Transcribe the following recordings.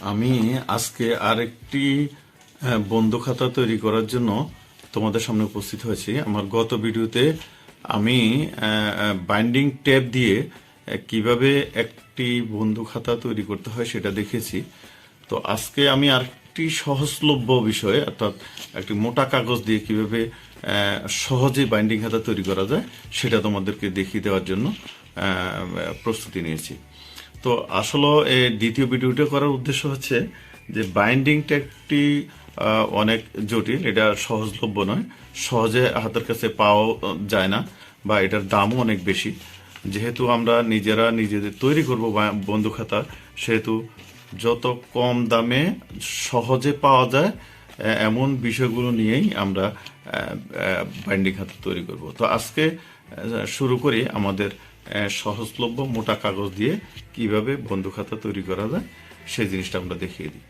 আমি আজকে আরেকটি বন্ধু খাতা তৈরি করার জন্য তোমাদের সামনে উপস্থিত হয়েছি। আমার গত ভিডিওতে আমি বাইন্ডিং টেপ দিয়ে কিভাবে একটি বন্ধু খাতা তৈরি করতে হয় সেটা দেখেছি। তো আজকে আমি আরেকটি সহজলভ্য বিষয়, অর্থাৎ একটি মোটা কাগজ দিয়ে কিভাবে সহজে বাইন্ডিং খাতা তৈরি করা যায় সেটা তোমাদেরকে দেখিয়ে দেওয়ার জন্য প্রস্তুতি নিয়েছি। তো আসলে এই দ্বিতীয় ভিডিওটা করার উদ্দেশ্য হচ্ছে যে বাইন্ডিং টেপটি অনেক জটিল, এটা সহজলভ্য নয়, সহজে হাতের কাছে পাওয়া যায় না, বা এটার দামও অনেক বেশি। যেহেতু আমরা নিজেদের তৈরি করব বন্ধু খাতা, সেহেতু যত কম দামে সহজে পাওয়া যায় এমন বিষয়গুলো নিয়েই আমরা বাইন্ডিং খাতা তৈরি করব। তো আজকে শুরু করি আমাদের সহজলভ্য মোটা কাগজ দিয়ে কিভাবে বন্ধু খাতা তৈরি করা যায় সেই জিনিসটা আমরা দেখিয়ে দিই।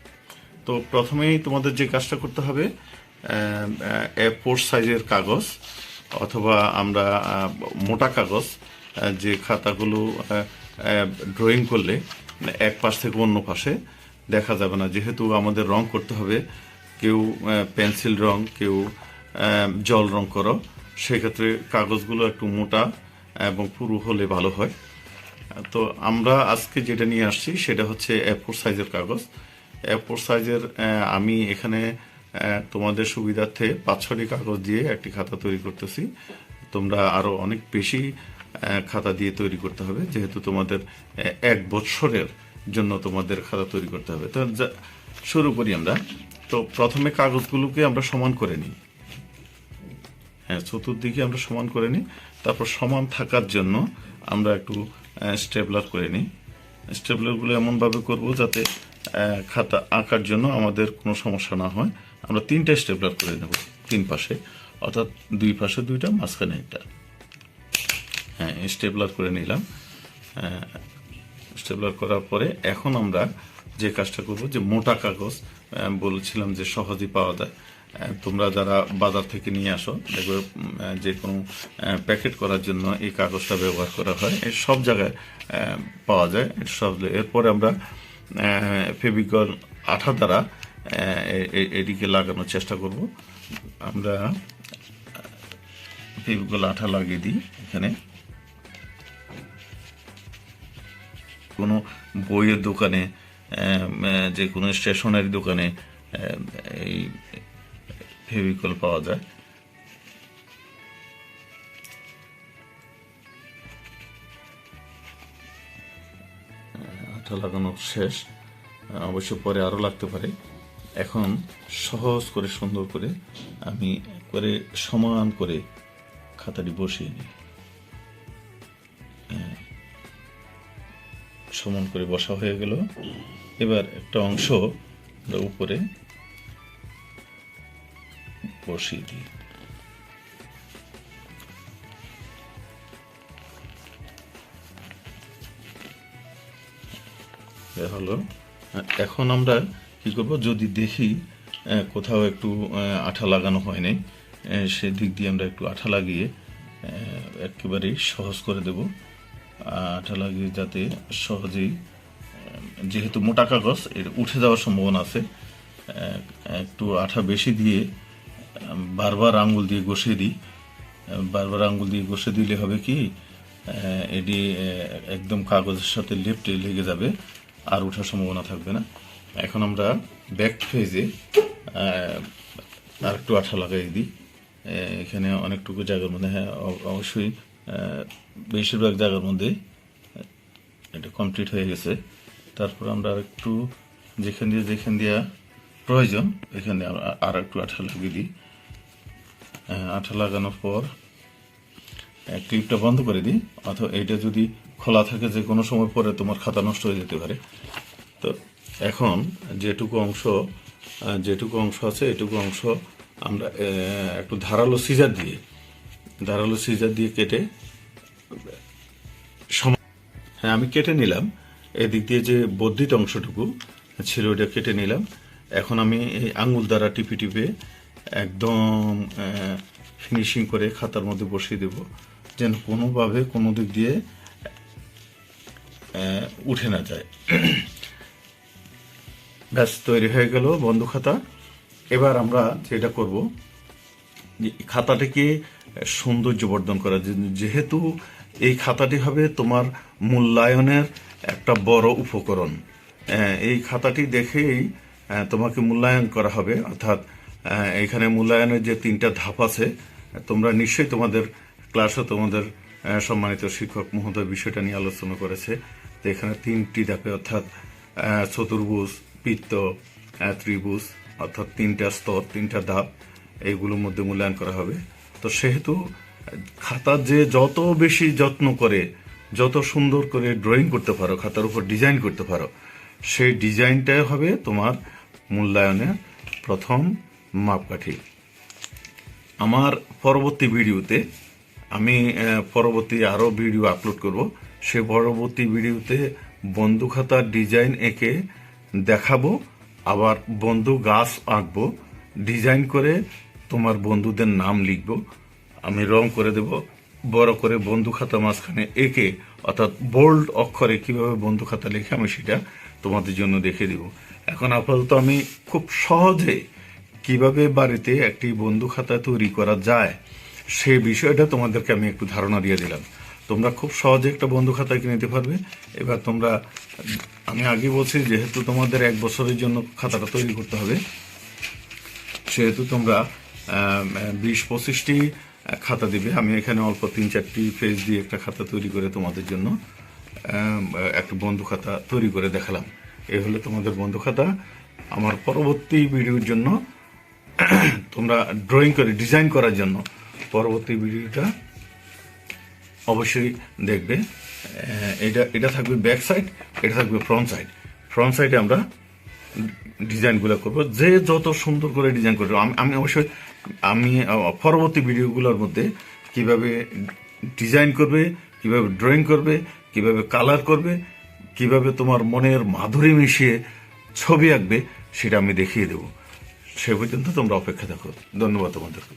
তো প্রথমেই তোমাদের যে কাজটা করতে হবে, A4 সাইজের কাগজ অথবা আমরা মোটা কাগজ, যে খাতাগুলো ড্রয়িং করলে এক পাশ থেকে অন্য পাশে দেখা যাবে না, যেহেতু আমাদের রং করতে হবে, কেউ পেন্সিল রং, কেউ জল রং করো, সেক্ষেত্রে কাগজগুলো একটু মোটা এবং পুরু হলে ভালো হয়। তো আমরা আজকে যেটা নিয়ে আসছি সেটা হচ্ছে A4 সাইজের কাগজ। A4 সাইজের আমি এখানে তোমাদের সুবিধার্থে 5-6টি কাগজ দিয়ে একটি খাতা তৈরি করতেছি। তোমরা আরো অনেক বেশি খাতা দিয়ে তৈরি করতে হবে, যেহেতু তোমাদের 1 বছরের জন্য তোমাদের খাতা তৈরি করতে হবে। তো শুরু করি আমরা। তো প্রথমে কাগজগুলোকে আমরা সমান করে নিই, চতুর্দিকে আমরা সমান করে নিই। তারপর সমান থাকার জন্য আমরা একটু স্টেপলার করে নিই। স্টেপলারগুলো এমনভাবে করব যাতে খাতা আঁকার জন্য আমাদের কোনো সমস্যা না হয়। আমরা 3টা স্টেপলার করে নেব 3 পাশে, অর্থাৎ 2 পাশে 2টা, মাঝখানে একটা। স্টেপলার করে নিলাম। স্টেপলার করার পরে এখন আমরা যে কাজটা করব, যে মোটা কাগজ বলেছিলাম যে সহজেই পাওয়া যায়, তোমরা যারা বাজার থেকে নিয়ে আসো দেখবে যে কোনো প্যাকেট করার জন্য এই কাগজটা ব্যবহার করা হয়, এর সব জায়গায় পাওয়া যায় সব। এরপরে আমরা ফেভিকল আঠা দ্বারা এদিকে লাগানোর চেষ্টা করব। আমরা ফেভিকল আঠা লাগিয়ে দিই এখানে। কোনো বইয়ের দোকানে, যে কোনো স্টেশনারি দোকানে এই ফেভিকল পাওয়া যায়। আঠা লাগানো শেষ, অবশ্য পরে আরো লাগতে পারে। এখন সহজ করে সুন্দর করে আমি করে সমান করে খাতাটি বসিয়ে নিই। সমান করে বসা হয়ে গেল। এবার একটা অংশ উপরে বসিয়ে দিই। হলো। এখন আমরা কি করব, যদি দেখি কোথাও একটু আঠা লাগানো হয়নি, সেদিক দিয়ে আমরা একটু আঠা লাগিয়ে একেবারেই সহজ করে দেব। আঠা লাগিয়ে যাতে সহজেই, যেহেতু মোটা কাগজ, এর উঠে যাওয়ার সম্ভাবনা আছে, একটু আঠা বেশি দিয়ে বারবার আঙ্গুল দিয়ে ঘষে দিই। বারবার আঙ্গুল দিয়ে ঘষে দিলে হবে কি, এটি একদম কাগজের সাথে লেপ্টে লেগে যাবে, আর ওঠার সম্ভাবনা থাকবে না। এখন আমরা ব্যাক ফেজে আর একটু আঠা লাগাই দিই। এখানে অনেকটুকু জায়গার মধ্যে, অবশ্যই বেশিরভাগ জায়গার মধ্যে এটা কমপ্লিট হয়ে গেছে। তারপর আমরা আর একটু যেখান দিয়ে প্রয়োজন এখানে আর একটু আঠা লাগিয়ে দিই। আঠা লাগানোর পর ক্লিপটা বন্ধ করে দিই, অথবা এইটা যদি খোলা থাকে যে কোনো সময় পরে তোমার খাতা নষ্ট হয়ে যেতে পারে। তো এখন যেটুকু অংশ আছে এটুকু অংশ আমরা একটু ধারালো সিজার দিয়ে কেটে, আমি কেটে নিলাম। এদিক দিয়ে যে বর্ধিত অংশটুকু ছিল ওটা কেটে নিলাম। এখন আমি এই আঙুল দ্বারা টিপে টিপে একদম ফিনিশিং করে খাতার মধ্যে বসিয়ে দেব, যেন কোনোভাবে কোনো দিক দিয়ে উঠে না যায়। ব্যাস তৈরি হয়ে গেল বন্ধু খাতা। এবার আমরা যেটা করব, খাতাটিকে সৌন্দর্যবর্ধন করা, যেহেতু এই খাতাটি হবে তোমার মূল্যায়নের একটা বড় উপকরণ। এই খাতাটি দেখেই তোমাকে মূল্যায়ন করা হবে, অর্থাৎ এখানে মূল্যায়নের যে 3টা ধাপ আছে, তোমরা নিশ্চয়ই তোমাদের ক্লাসে তোমাদের সম্মানিত শিক্ষক মহোদয় বিষয়টা নিয়ে আলোচনা করেছে। তো এখানে 3টি ধাপে, অর্থাৎ চতুর্ভুজ, বৃত্ত, ত্রিভুজ, অর্থাৎ 3টা স্তর, 3টা ধাপ, এইগুলোর মধ্যে মূল্যায়ন করা হবে। তো সেহেতু খাতার যে যত বেশি যত্ন করে, যত সুন্দর করে ড্রয়িং করতে পারো, খাতার উপর ডিজাইন করতে পারো, সেই ডিজাইনটাই হবে তোমার মূল্যায়নের প্রথম মাপকাঠি। আমার পরবর্তী ভিডিওতে আমি পরবর্তী আরও ভিডিও আপলোড করব। সে পরবর্তী ভিডিওতে বন্ধু খাতার ডিজাইন এঁকে দেখাবো, আবার বন্ধু গাছ আঁকবো, ডিজাইন করে তোমার বন্ধুদের নাম লিখব, আমি রং করে দেব বড় করে বন্ধু খাতা মাঝখানে এঁকে, অর্থাৎ বোল্ড অক্ষরে কিভাবে বন্ধু খাতা লিখে আমি সেটা তোমাদের জন্য দেখে দিব। এখন আপাতত আমি খুব সহজে কিভাবে বাড়িতে একটি বন্ধু খাতা তৈরি করা যায় সেই বিষয়টা তোমাদেরকে আমি একটু ধারণা দিয়ে দিলাম। তোমরা খুব সহজে একটা বন্ধু খাতা কিনে নিতে পারবে। এবার তোমরা, আমি আগে বলছি, যেহেতু তোমাদের 1 বছরের জন্য খাতাটা তৈরি করতে হবে, সেহেতু তোমরা 20-25টি খাতা দিবে। আমি এখানে অল্প 3-4টি পেজ দিয়ে একটা খাতা তৈরি করে তোমাদের জন্য একটা বন্ধু খাতা তৈরি করে দেখালাম। এই হলো তোমাদের বন্ধু খাতা। আমার পরবর্তী ভিডিওর জন্য তোমরা ড্রয়িং করে ডিজাইন করার জন্য পরবর্তী ভিডিওটা অবশ্যই দেখবে। এটা থাকবে ব্যাক সাইড, এটা থাকবে ফ্রন্ট সাইড। ফ্রন্ট সাইডে আমরা ডিজাইনগুলো করব, যে যত সুন্দর করে ডিজাইন করবো। আমি অবশ্যই পরবর্তী ভিডিওগুলোর মধ্যে কিভাবে ডিজাইন করবে, কিভাবে ড্রয়িং করবে, কিভাবে কালার করবে, কিভাবে তোমার মনের মাধুরী মিশিয়ে ছবি আঁকবে, সেটা আমি দেখিয়ে দেব। সে পর্যন্ত তোমরা অপেক্ষা থাকো। ধন্যবাদ তোমাদেরকে।